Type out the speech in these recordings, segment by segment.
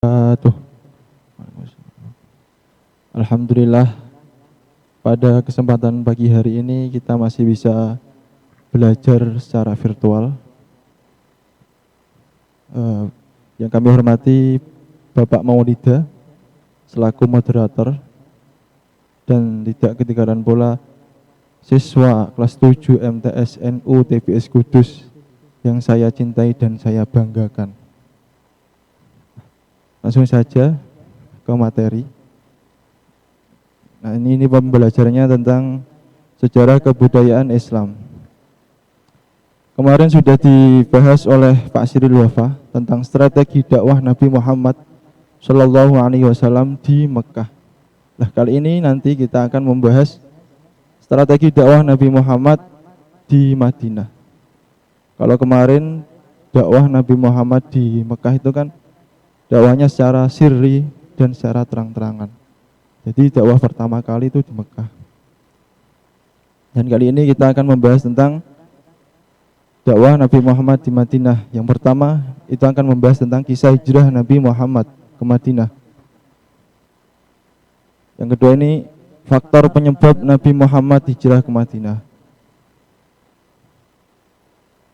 Tuh, Alhamdulillah pada kesempatan pagi hari ini kita masih bisa belajar secara virtual. Yang kami hormati Bapak Maulida selaku moderator dan tidak ketinggalan pula siswa kelas 7 MTS NU TBS Kudus yang saya cintai dan saya banggakan. Langsung saja ke materi. Nah, ini pembelajarannya tentang sejarah kebudayaan Islam. Kemarin sudah dibahas oleh Pak Siril Wafa tentang strategi dakwah Nabi Muhammad Shallallahu Alaihi Wasallam di Mekah. Nah, kali ini nanti kita akan membahas strategi dakwah Nabi Muhammad di Madinah. Kalau kemarin dakwah Nabi Muhammad di Mekah itu kan dakwahnya secara sirri dan secara terang-terangan. Jadi dakwah pertama kali itu di Mekah. Dan kali ini kita akan membahas tentang dakwah Nabi Muhammad di Madinah. Yang pertama itu akan membahas tentang kisah hijrah Nabi Muhammad ke Madinah. Yang kedua ini faktor penyebab Nabi Muhammad hijrah ke Madinah.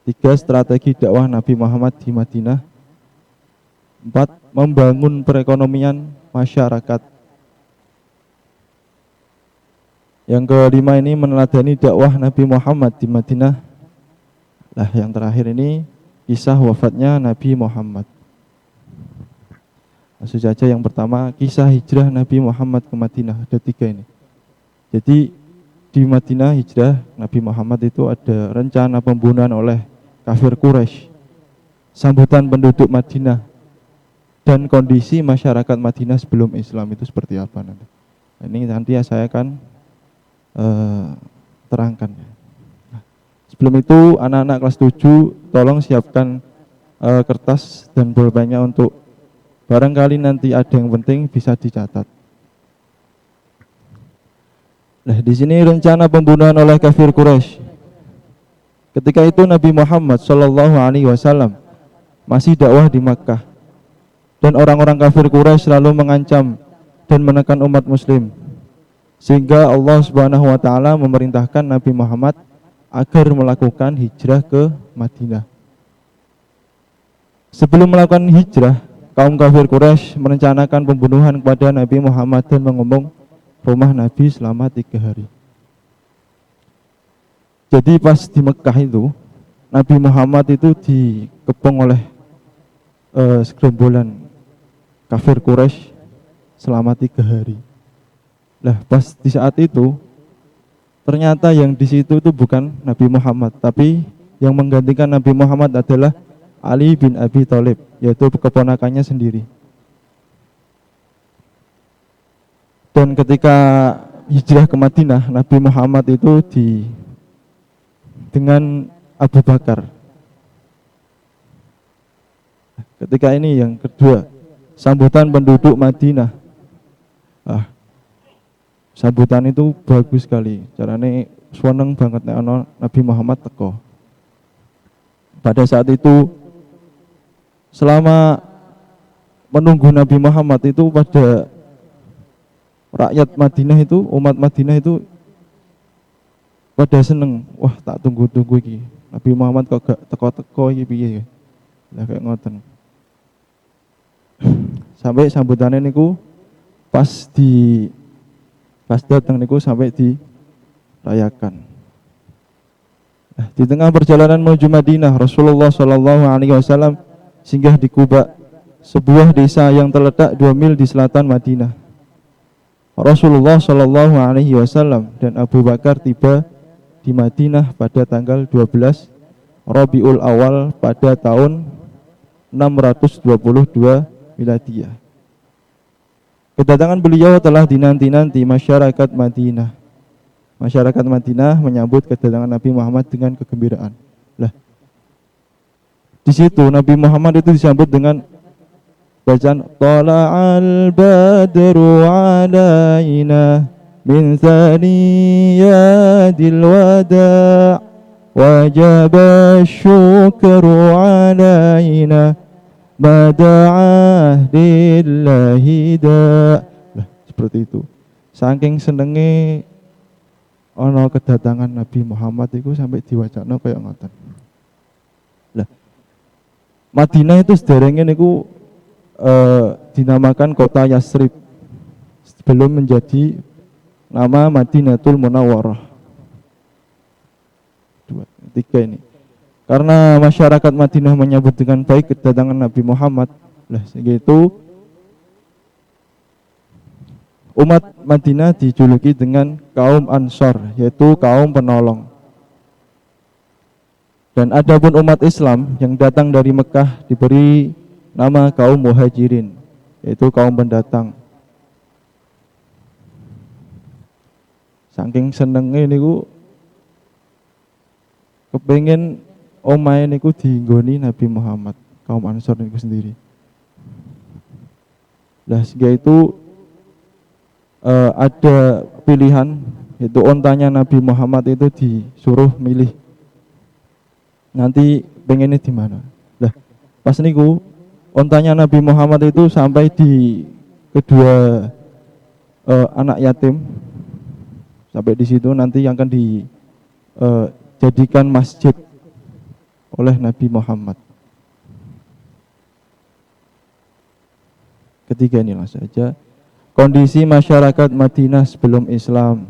3, strategi dakwah Nabi Muhammad di Madinah. 4, membangun perekonomian masyarakat. Yang kelima ini meneladani dakwah Nabi Muhammad di Madinah. Nah, yang terakhir ini kisah wafatnya Nabi Muhammad. Langsung saja yang pertama, kisah hijrah Nabi Muhammad ke Madinah. Ada 3 ini. Jadi di Madinah hijrah Nabi Muhammad itu ada rencana pembunuhan oleh kafir Quraisy, sambutan penduduk Madinah, dan kondisi masyarakat Madinah sebelum Islam itu seperti apa nanti. Ini nanti saya akan terangkan. Nah, sebelum itu anak-anak kelas 7 tolong siapkan kertas dan pulpennya untuk barangkali nanti ada yang penting bisa dicatat. Nah, di sini rencana pembunuhan oleh kafir Quraisy. Ketika itu Nabi Muhammad Shallallahu Alaihi Wasallam masih dakwah di Makkah dan orang-orang kafir Quraisy selalu mengancam dan menekan umat Muslim. Sehingga Allah Subhanahu wa taala memerintahkan Nabi Muhammad agar melakukan hijrah ke Madinah. Sebelum melakukan hijrah, kaum kafir Quraisy merencanakan pembunuhan kepada Nabi Muhammad dan mengembung rumah Nabi selama 3 hari. Jadi pas di Mekah itu, Nabi Muhammad itu dikepung oleh segerombolan kafir Quraisy selama 3 hari. Lah, pas di saat itu ternyata yang di situ itu bukan Nabi Muhammad, tapi yang menggantikan Nabi Muhammad adalah Ali bin Abi Thalib, yaitu keponakannya sendiri. Dan ketika hijrah ke Madinah, Nabi Muhammad itu dengan Abu Bakar. Ketika ini yang kedua, sambutan penduduk Madinah. Sambutan itu bagus sekali. Carane seneng banget nek ana Nabi Muhammad teko. Pada saat itu selama menunggu Nabi Muhammad itu pada rakyat Madinah itu, umat Madinah itu pada seneng. Wah, tak tunggu-tunggu iki. Nabi Muhammad kok gak teko-teko iki piye ya? Lah kayak ngoten. Sampai sambutannya niku pas datang niku sampai dirayakan. Nah, di tengah perjalanan menuju Madinah, Rasulullah Shallallahu Alaihi Wasallam singgah di Quba, sebuah desa yang terletak 2 mil di selatan Madinah. Rasulullah Shallallahu Alaihi Wasallam dan Abu Bakar tiba di Madinah pada tanggal 12 Rabiul Awal pada tahun 622 Miladiyah. Kedatangan beliau telah dinanti-nanti masyarakat Madinah. Masyarakat Madinah menyambut kedatangan Nabi Muhammad dengan kegembiraan. Lah, di situ Nabi Muhammad itu disambut dengan bacaan Tala'al badru alaina min thaniyadil wada' wajaba syukru alaina Bada'ah lillahi da. Lah, seperti itu. Saking senenge ana kedatangan Nabi Muhammad itu sampai diwacana kayak ngoten. Lah, Madinah itu sederenge niku dinamakan kota Yasrib sebelum menjadi nama Madinatul Munawwarah. Dua, tiga ini. Karena masyarakat Madinah menyambut dengan baik kedatangan Nabi Muhammad, lah sehingga itu umat Madinah dijuluki dengan kaum Ansor, yaitu kaum penolong. Dan adapun umat Islam yang datang dari Mekah diberi nama kaum Muhajirin, yaitu kaum pendatang. Saking senenge niku kepengin omahe niku dienggoni Nabi Muhammad, kaum Ansor niku sendiri. Lah sehingga itu ada pilihan, yaitu ontanya Nabi Muhammad itu disuruh milih nanti pengennya di mana. Lah pas niku ontanya Nabi Muhammad itu sampai di kedua anak yatim, sampai di situ nanti yang akan dijadikan masjid oleh Nabi Muhammad. Ketiga inilah saja kondisi masyarakat Madinah sebelum Islam.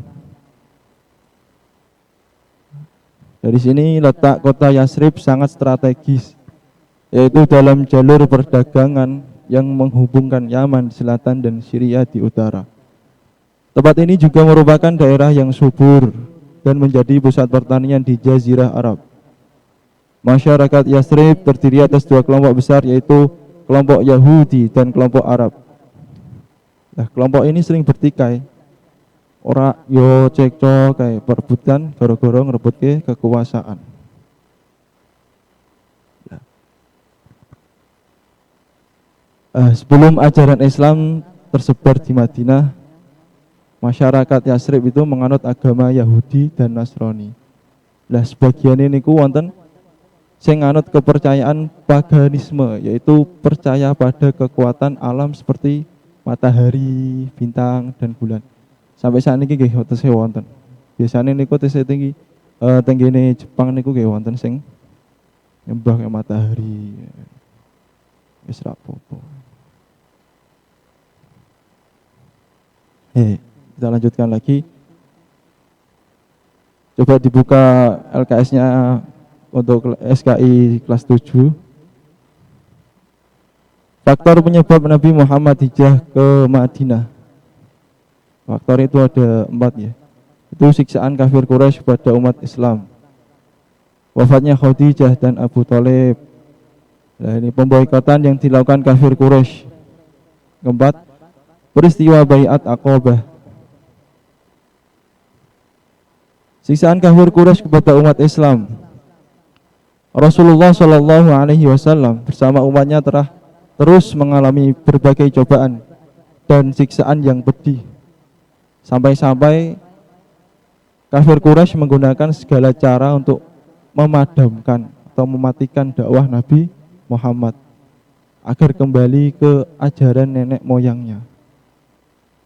Dari sini letak kota Yasrib sangat strategis, yaitu dalam jalur perdagangan yang menghubungkan Yaman di selatan dan Syria di utara. Tempat ini juga merupakan daerah yang subur dan menjadi pusat pertanian di Jazirah Arab. Masyarakat Yasrib terdiri atas dua kelompok besar, yaitu kelompok Yahudi dan kelompok Arab. Nah, kelompok ini sering bertikai. Ora yo cekcok kayak perebutan gara-gara ngerebut kekuasaan. Sebelum ajaran Islam tersebar di Madinah, masyarakat Yasrib itu menganut agama Yahudi dan Nasrani. Lah sebagian ini ku wonten sing nganut kepercayaan paganisme, yaitu percaya pada kekuatan alam seperti matahari, bintang dan bulan. Sampai saat ini nggih tesih wonten. Biasanya niku tesih tinggi tenggene Jepang niku nggih wonten sing nyembah ke matahari. Wis ra apa-apa. Kita lanjutkan lagi. Coba dibuka LKS-nya untuk SKI kelas 7. Faktor penyebab Nabi Muhammad hijrah ke Madinah. Faktor itu ada 4 ya. Itu siksaan kafir Quraisy pada umat Islam, wafatnya Khadijah dan Abu Thalib. Nah, ini pemboikotan yang dilakukan kafir Quraisy. Keempat, peristiwa Baiat Aqabah. Siksaan kafir Quraisy kepada umat Islam. Rasulullah Shallallahu Alaihi Wasallam bersama umatnya terus mengalami berbagai cobaan dan siksaan yang pedih. Sampai-sampai kafir Quraisy menggunakan segala cara untuk memadamkan atau mematikan dakwah Nabi Muhammad agar kembali ke ajaran nenek moyangnya.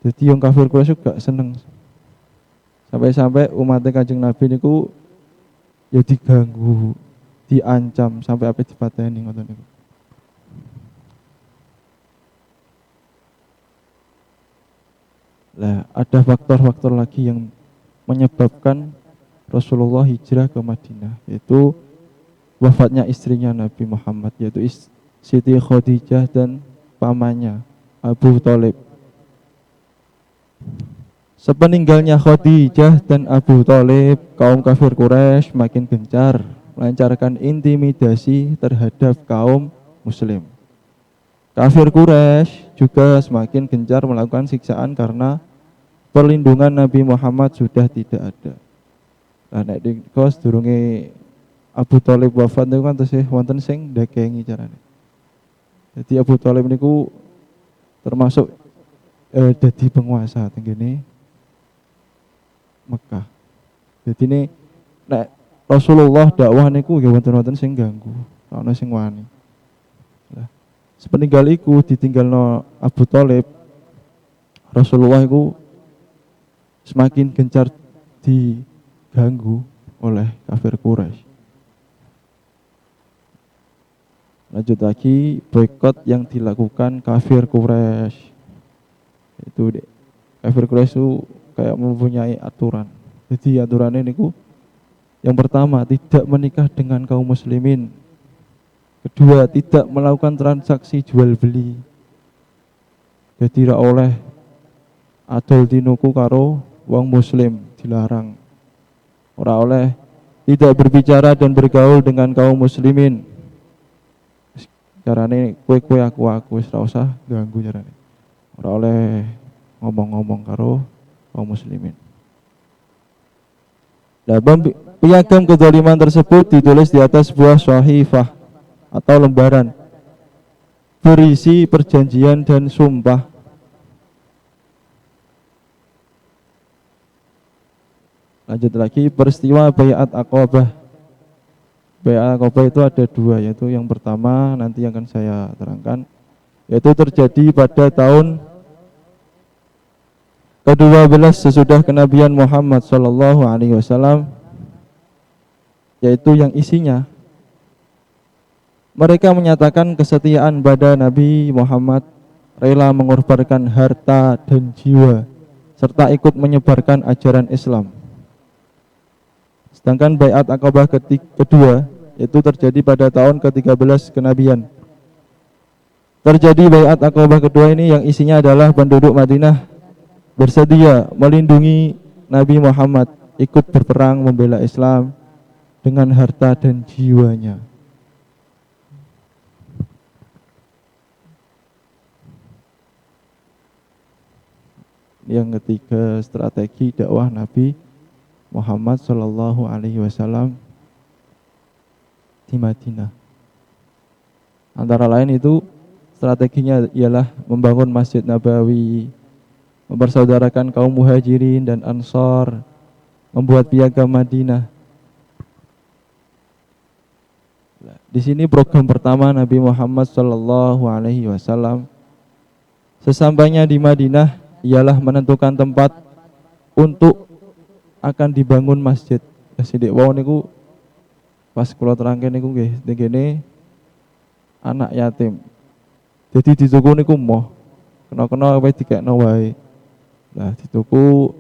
Jadi yang kafir Quraisy juga seneng. Sampai-sampai umatnya Kanjeng Nabi niku ya diganggu, diancam sampai apa dipateni ngoten niku. Lah, ada faktor-faktor lagi yang menyebabkan Rasulullah hijrah ke Madinah, yaitu wafatnya istrinya Nabi Muhammad, yaitu Siti Khadijah dan pamannya Abu Thalib. Sepeninggalnya Khadijah dan Abu Thalib, kaum kafir Quraisy makin gencar melancarkan intimidasi terhadap kaum muslim. Kafir Quraisy juga semakin gencar melakukan siksaan karena perlindungan Nabi Muhammad sudah tidak ada. Nah, nek dikos durunge Abu Thalib wafat niku kan tesih wonten sing ndakengi carane. Jadi Abu Thalib niku termasuk dadi penguasa tenggene Mekah. Jadi ini nek Rasulullah dakwah niku nggih wonten-wonten sing ganggu, ana sing wani. Sepeninggal iku ditinggalno Abu Thalib, Rasulullah iku semakin gencar diganggu oleh kafir Quraisy. Lanjut lagi, boikot yang dilakukan kafir Quraisy. Itu kafir Quraisy itu kayak mempunyai aturan. Jadi aturannya niku yang pertama, tidak menikah dengan kaum muslimin. Kedua, tidak melakukan transaksi jual beli. Jadi ra oleh adol tinuku karo wong muslim, dilarang. Ora oleh tidak berbicara dan bergaul dengan kaum muslimin. Carane kowe aku wis ra usah ganggu carane. Ora oleh ngomong-ngomong karo kaum muslimin. Piagam kezaliman tersebut ditulis di atas sebuah syahifah atau lembaran berisi perjanjian dan sumpah. Lanjut lagi, peristiwa Baiat Aqabah. Baiat Aqabah itu ada dua, yaitu yang pertama nanti akan saya terangkan, yaitu terjadi pada tahun ke-12 sesudah kenabian Muhammad SAW, yaitu yang isinya mereka menyatakan kesetiaan pada Nabi Muhammad, rela mengorbankan harta dan jiwa, serta ikut menyebarkan ajaran Islam. Sedangkan Baiat Aqabah kedua, yaitu terjadi pada tahun ke-13 kenabian. Terjadi Baiat Aqabah kedua ini yang isinya adalah penduduk Madinah bersedia melindungi Nabi Muhammad, ikut berperang membela Islam dengan harta dan jiwanya. Yang ketiga, strategi dakwah Nabi Muhammad Shallallahu Alaihi Wasallam di Madinah. Antara lain itu strateginya ialah membangun Masjid Nabawi, mempersaudarakan kaum Muhajirin dan Ansor, membuat piagam Madinah. Di sini program pertama Nabi Muhammad Shallallahu Alaihi Wasallam sesampainya di Madinah ialah menentukan tempat untuk akan dibangun masjid. Sidik wau niku pas kula terangke niku nggih dene anak yatim. Jadi dituku niku moh kena-kena wis dikekno wae. Lah dituku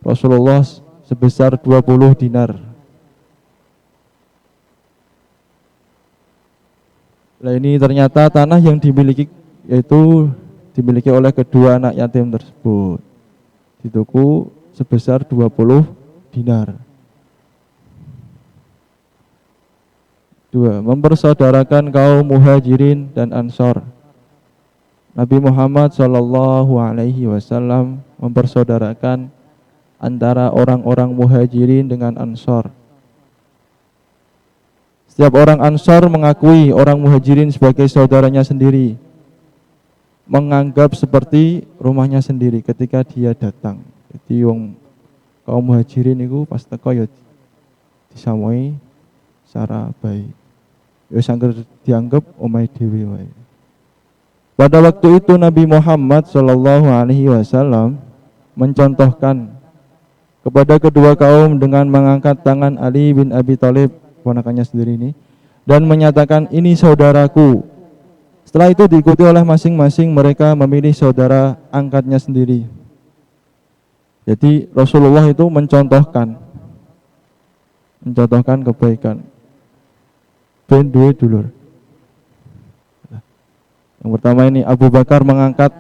Rasulullah sebesar 20 dinar. Lah ini ternyata tanah yang dimiliki oleh kedua anak yatim tersebut. Dituku sebesar 20 dinar. 2. Mempersaudarakan kaum Muhajirin dan Ansor. Nabi Muhammad Shallallahu Alaihi Wasallam mempersaudarakan antara orang-orang Muhajirin dengan Ansor. Setiap orang Ansor mengakui orang Muhajirin sebagai saudaranya sendiri, menganggap seperti rumahnya sendiri ketika dia datang. Jadi kaum Muhajirin itu pas teko ya disamoi secara baik. Ya sangger dianggap omahe dhewe wae. Pada waktu itu Nabi Muhammad Shallallahu Alaihi Wasallam mencontohkan kepada kedua kaum dengan mengangkat tangan Ali bin Abi Thalib, ponakannya sendiri ini, dan menyatakan, ini saudaraku. Setelah itu diikuti oleh masing-masing mereka memilih saudara angkatnya sendiri. Jadi Rasulullah itu mencontohkan kebaikan. Ben duwe dulur. Yang pertama ini Abu Bakar mengangkat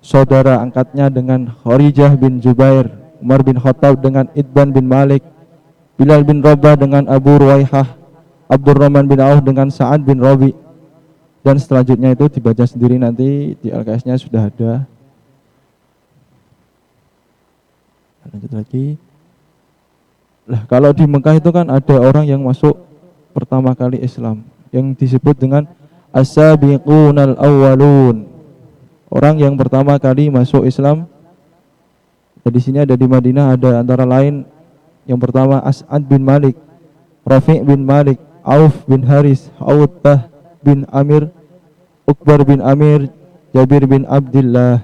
saudara angkatnya dengan Kharijah bin Jubair, Umar bin Khattab dengan Itban bin Malik, Bilal bin Rabah dengan Abu Ruwaihah, Abdurrahman bin Auf dengan Sa'ad bin Rabi. Dan selanjutnya itu dibaca sendiri nanti di LKS-nya sudah ada. Lanjut lagi. Lah kalau di Mekah itu kan ada orang yang masuk pertama kali Islam yang disebut dengan as-sabiqunal awwalun. Orang yang pertama kali masuk Islam. Di sini ada di Madinah, ada antara lain yang pertama As'ad bin Malik, Rafi' bin Malik, Auf bin Haris, Utbah bin Amir, Uqbar bin Amir, Jabir bin Abdullah.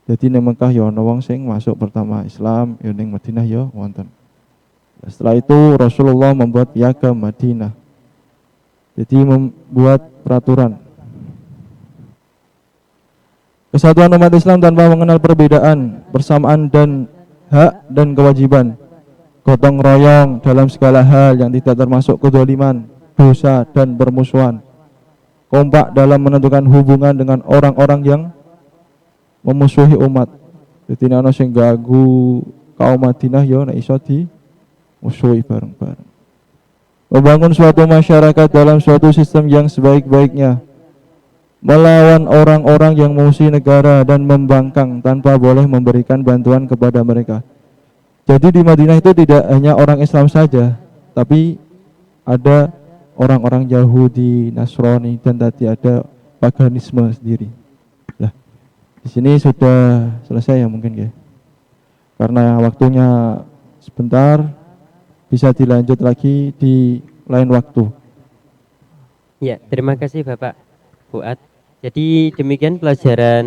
Jadi ning Mekah ya ana wong sing masuk pertama Islam, ya ning Madinah ya wonten. Setelah itu Rasulullah membuat piagam Madinah. Jadi membuat peraturan. Kesatuan umat Islam tanpa mengenal perbedaan, persamaan dan hak dan kewajiban. Gotong royong dalam segala hal yang tidak termasuk kedzaliman, dosa dan permusuhan. Kompak dalam menentukan hubungan dengan orang-orang yang memusuhi umat. Jadi ana sing ganggu kaum Madinah ya nek iso di musuhi bareng-bareng. Membangun suatu masyarakat dalam suatu sistem yang sebaik-baiknya. Melawan orang-orang yang memusuhi negara dan membangkang tanpa boleh memberikan bantuan kepada mereka. Jadi di Madinah itu tidak hanya orang Islam saja, tapi ada orang-orang Yahudi, Nasrani, dan tadi ada paganisme sendiri. Lah, di sini sudah selesai ya mungkin ya. Karena waktunya sebentar, bisa dilanjut lagi di lain waktu. Ya, terima kasih Bapak Fuad. Jadi demikian pelajaran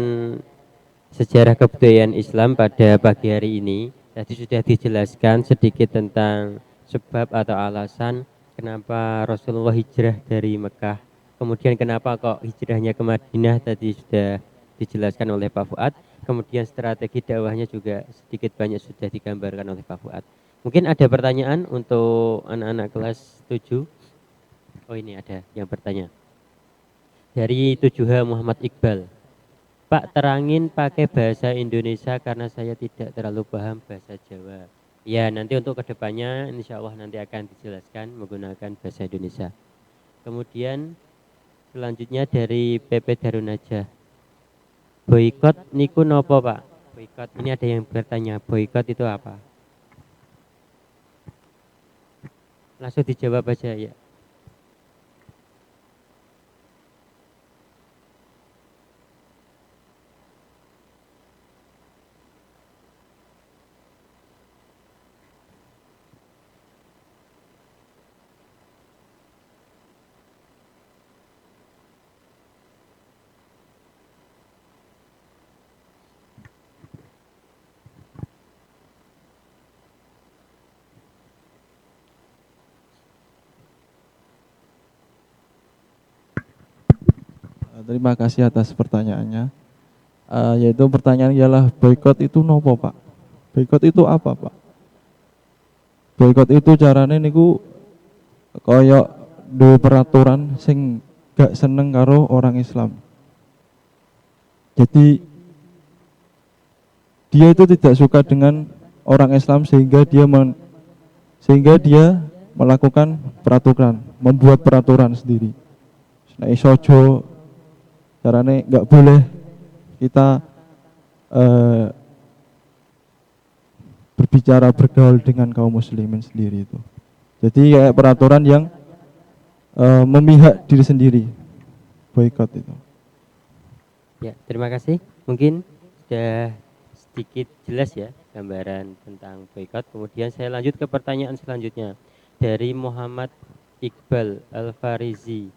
sejarah kebudayaan Islam pada pagi hari ini. Tadi sudah dijelaskan sedikit tentang sebab atau alasan kenapa Rasulullah hijrah dari Mekah. Kemudian kenapa kok hijrahnya ke Madinah tadi sudah dijelaskan oleh Pak Fuad. Kemudian strategi dakwahnya juga sedikit banyak sudah digambarkan oleh Pak Fuad. Mungkin ada pertanyaan untuk anak-anak kelas 7. Oh, ini ada yang bertanya. Dari 7H Muhammad Iqbal. Pak, terangin pakai bahasa Indonesia karena saya tidak terlalu paham bahasa Jawa. Ya, nanti untuk kedepannya insya Allah nanti akan dijelaskan menggunakan bahasa Indonesia. Kemudian selanjutnya dari PP Darunajah. Boykot niku nopo Pak? Boykot, ini ada yang bertanya, boykot itu apa? Langsung dijawab aja ya. Terima kasih atas pertanyaannya. Yaitu pertanyaan ialah boykot itu nopo Pak? Boykot itu apa Pak? Boykot itu carane niku koyok duwe peraturan sing gak seneng karo orang Islam. Jadi dia itu tidak suka dengan orang Islam sehingga dia melakukan peraturan, membuat peraturan sendiri. Nah, isojo carane nggak boleh kita berbicara bergaul dengan kaum muslimin sendiri itu. Jadi kayak peraturan yang memihak diri sendiri, boykot itu. Ya, terima kasih. Mungkin sudah sedikit jelas ya gambaran tentang boykot. Kemudian saya lanjut ke pertanyaan selanjutnya dari Muhammad Iqbal Al-Farizi.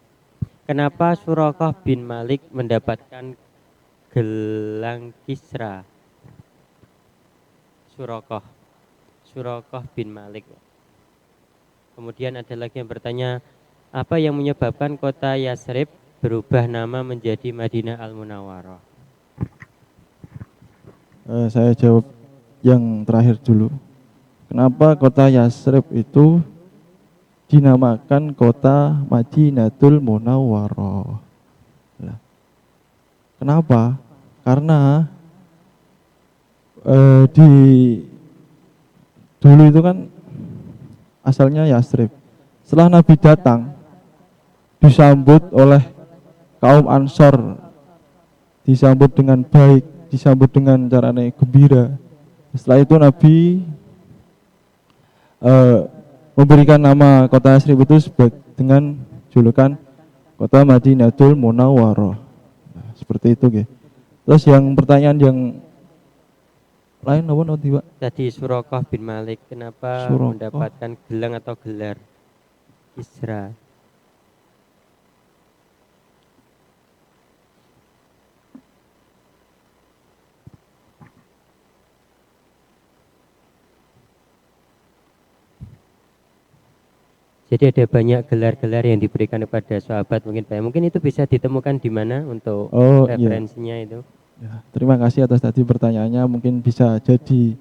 Kenapa Surakoh bin Malik mendapatkan gelang Kisra? Surakoh bin Malik. Kemudian ada lagi yang bertanya, apa yang menyebabkan kota Yasrib berubah nama menjadi Madinah Al-Munawwarah? Saya jawab yang terakhir dulu. Kenapa kota Yasrib itu dinamakan kota Madinatul Munawwarah? Kenapa? Karena di dulu itu kan asalnya Yasrib. Setelah Nabi datang, disambut oleh kaum Ansor, disambut dengan baik, disambut dengan caranya gembira. Setelah itu Nabi memberikan nama kota Yasrib itu dengan julukan kota Madinatul Munawwarah. Nah, seperti itu, gitu. Terus yang pertanyaan yang lain apa tiba? Tadi Surakoh bin Malik kenapa mendapatkan gelang atau gelar Kisra? Jadi ada banyak gelar-gelar yang diberikan kepada sahabat mungkin Pak. Mungkin itu bisa ditemukan di mana untuk Oh iya. referensinya itu. Ya, terima kasih atas tadi pertanyaannya. Mungkin bisa jadi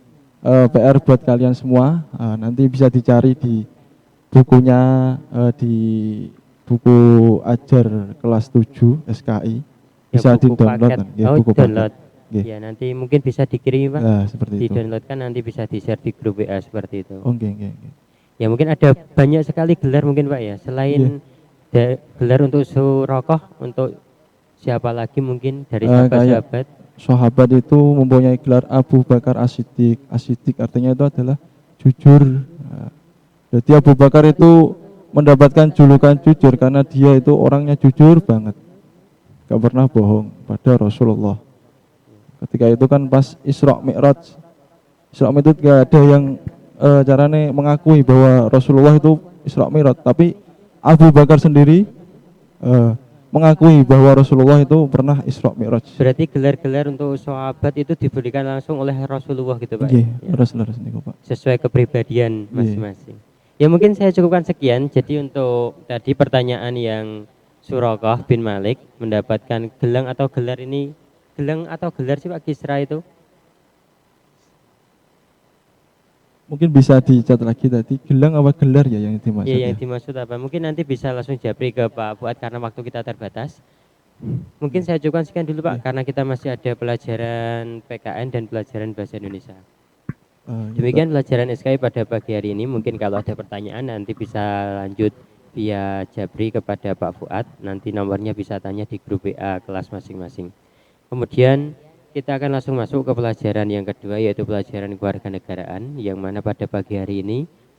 PR buat kalian semua. Nanti bisa dicari di bukunya, di buku ajar kelas 7 SKI. Ya, Bisa buku di-download paket. kan? Ya, Oh, buku download. paket. Nggih. Ya, nanti mungkin bisa dikirim Pak. Nah, seperti itu. Di-download kan nanti bisa di-share di grup WA seperti itu. Oh, nggih, nggih, nggih. Ya, mungkin ada banyak sekali gelar mungkin Pak ya. Iya. Selain gelar untuk Surakoh, untuk siapa lagi mungkin dari Kayak sahabat-sahabat? sahabat itu mempunyai gelar Abu Bakar As-Siddiq. As-Siddiq artinya itu adalah jujur. Jadi Abu Bakar itu mendapatkan julukan jujur karena dia itu orangnya jujur banget, gak pernah bohong pada Rasulullah. Ketika itu kan pas Isra Mi'raj, Isra Mi'raj gak ada yang caranya mengakui bahwa Rasulullah itu Isra Mi'raj, tapi Abu Bakar sendiri mengakui bahwa Rasulullah itu pernah Isra Mi'raj. Berarti gelar-gelar untuk sahabat itu diberikan langsung oleh Rasulullah gitu Pak? Iya, Ya. leres niku Pak. Sesuai kepribadian Iya. masing-masing. Ya mungkin saya cukupkan sekian. Jadi untuk tadi pertanyaan yang Surakoh bin Malik mendapatkan gelang atau gelar ini, gelang atau gelar sih Pak Kisra itu? Mungkin bisa dicat lagi tadi, gelang apa gelar ya yang dimaksud Iya, yang ya? dimaksud apa? Mungkin nanti bisa langsung japri ke Pak Fuad karena waktu kita terbatas. Mungkin saya cukupkan sekian dulu Pak, karena kita masih ada pelajaran PKN dan pelajaran Bahasa Indonesia. Demikian pelajaran SKI pada pagi hari ini. Mungkin kalau ada pertanyaan nanti bisa lanjut via Jabri kepada Pak Fuad. Nanti nomornya bisa tanya di grup WA kelas masing-masing. Kemudian kita akan langsung masuk ke pelajaran yang kedua, yaitu pelajaran kewarganegaraan, yang mana pada pagi hari ini